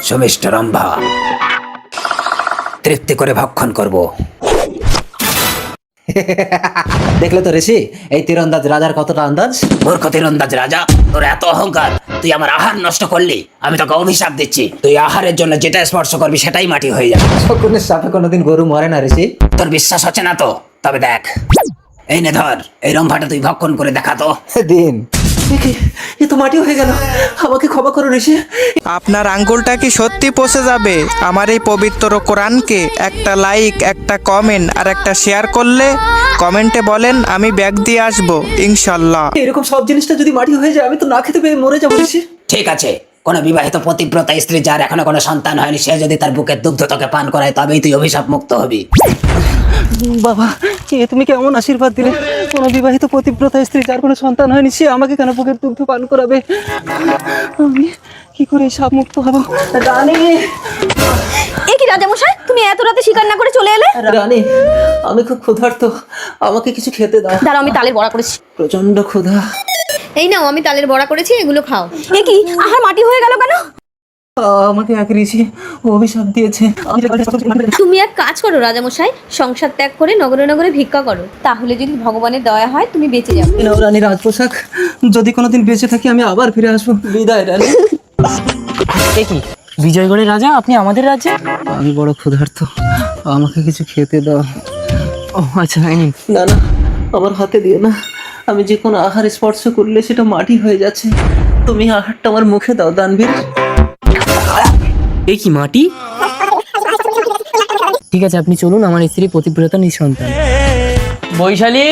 সুমিষ্ট রম্ভা, তৃপ্তি করে ভক্ষণ করব। দেখলে তো ঋষি, এই তীরন্দাজ রাজার কতটা আন্দাজ। মূর্খ তীরন্দাজ রাজা, তোর এত অহংকার, তুই আমার আহার নষ্ট করলি। আমি তোকে অভিশাপ দিচ্ছি, তুই আহারের জন্য যেটা স্পর্শ করবি সেটাই মাটি হয়ে যাবে। শকুনের সাপে কোনোদিন গরু মরে না ঋষি। তোর বিশ্বাস হচ্ছে না তো? তবে দেখ, এই নে ধর, এই রম্ভাটা তুই ভক্ষণ করে দেখা তো। দিন, এ তো মাটি হয়ে গেল, আমাকে ক্ষমা করো ঋষি। আপনার আঙ্গুলটা কি সত্যি পচে যাবে আমার এই পবিত্র কোরআনকে একটা লাইক, একটা কমেন্ট আর একটা শেয়ার করলে? কমেন্টে বলেন আমি ব্যাগ দিয়ে আসবো ইনশাল্লাহ। এরকম সব জিনিসটা যদি মাটি হয়ে যায়, আমি তো না খেতে পেয়ে মরে যাবো ঋষি। ঠিক আছে, কোনো বিবাহিত পতিব্রতা স্ত্রী যার এখনো কোনো সন্তান হয়নি, সে যদি তার বুকের দুগ্ধ তোকে পান করায়, তবেই তুই অভিশাপ মুক্ত হবি। বাবা, তুমি কেমন আশীর্বাদ দিলে? কোনো বিবাহিত পতিব্রতা স্ত্রী যার কোনো সন্তান হয়নি, সে আমাকে কেন বুকের দুগ্ধ পান করাবে? আমি কি করে সাপ মুক্ত হবো? রানী, এ কি রাজামশাই, তুমি এত রাতে শিকার না করে চলে এলে? রানী, আমি খুব ক্ষুধার্ত, আমাকে কিছু খেতে দাও। দাঁড়াও, আমি তালের বড়া করেছি। প্রচন্ড ক্ষুধা। এই নাও, আমি তালের বড়া করেছি, এগুলো খাও। এ কি, আহার মাটি হয়ে গেল কেন? আমাকে এক ঋষি অভিশাপ দিয়েছে। তুমি এক কাজ করো রাজামশাই, সংসার ত্যাগ করে নগরে নগরে ভিক্ষা করো, তাহলে যদি ভগবানের দয়া হয় তুমি বেঁচে যাবে। নাও রানী রাজপোশাক, যদি কোনোদিন বেঁচে থাকি আমি আবার ফিরে আসবো। বিদায় রানী। কি বিজয়গড়ের রাজা, আপনি আমাদের রাজ্যে? আমি বড় ক্ষুধার্ত, আমাকে কিছু খেতে দাও। ও আচ্ছা, এই নিন। না না, আমার হাতে দিয়ে না, আমি যে কোনো আহার স্পর্শ করলে সেটা মাটি হয়ে যাচ্ছে। তুমি আহারটা আমার মুখে দাও দানবীর। এই কি মাটি? ঠিক আছে, আপনি চলুন, আমার স্ত্রী পতিব্রতা নিঃসন্তান। বৈশালী,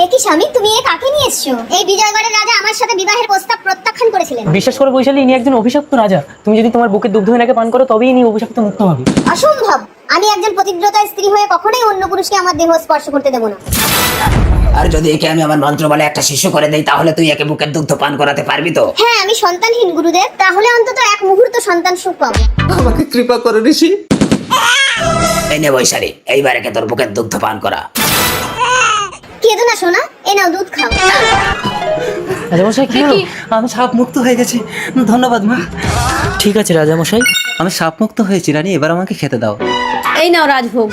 একই স্বামী, তুমি এ কাকে নিয়ে এসছো? এই বিজয়গড়ের রাজা আমার সাথে বিবাহের প্রস্তাব প্রত্যাখ্যান করেছিলেন। বিশ্বাস করো বৈশালী, ইনি একজন অভিশপ্ত রাজা। তুমি যদি তোমার বুকের দুগ্ধ এনাকে পান করো, তবেই ইনি অভিশপ্ত মুক্ত হবে। অসম্ভব, আমি একজন পতিব্রতা স্ত্রী হয়ে কখনোই অন্য পুরুষকে আমার দেহ স্পর্শ করতে দেব না। আর যদি একে আমি আমার মন্ত্র বলে একটা শিশু করে দেই, তাহলে তুই একে বুকের দুগ্ধ পান করাতে পারবি তো? হ্যাঁ, আমি সন্তানহীন গুরুদেব, তাহলে অন্তত এক মুহূর্ত সন্তান সুখ পাবো। আমাকে কৃপা করো ঋষি। এই নে বৈশালী, এইবার একে তোর বুকের দুগ্ধ পান করা। কেঁদো না সোনা, এ নাও দুধ খাও। রাজামশাই কি হলো? আমি সাপ মুক্ত হয়ে গেছি, ধন্যবাদ মা। ঠিক আছে রাজামশাই। আমি সাপ মুক্ত হয়েছি রানী, এবার আমাকে খেতে দাও। এই নাও রাজভোগ।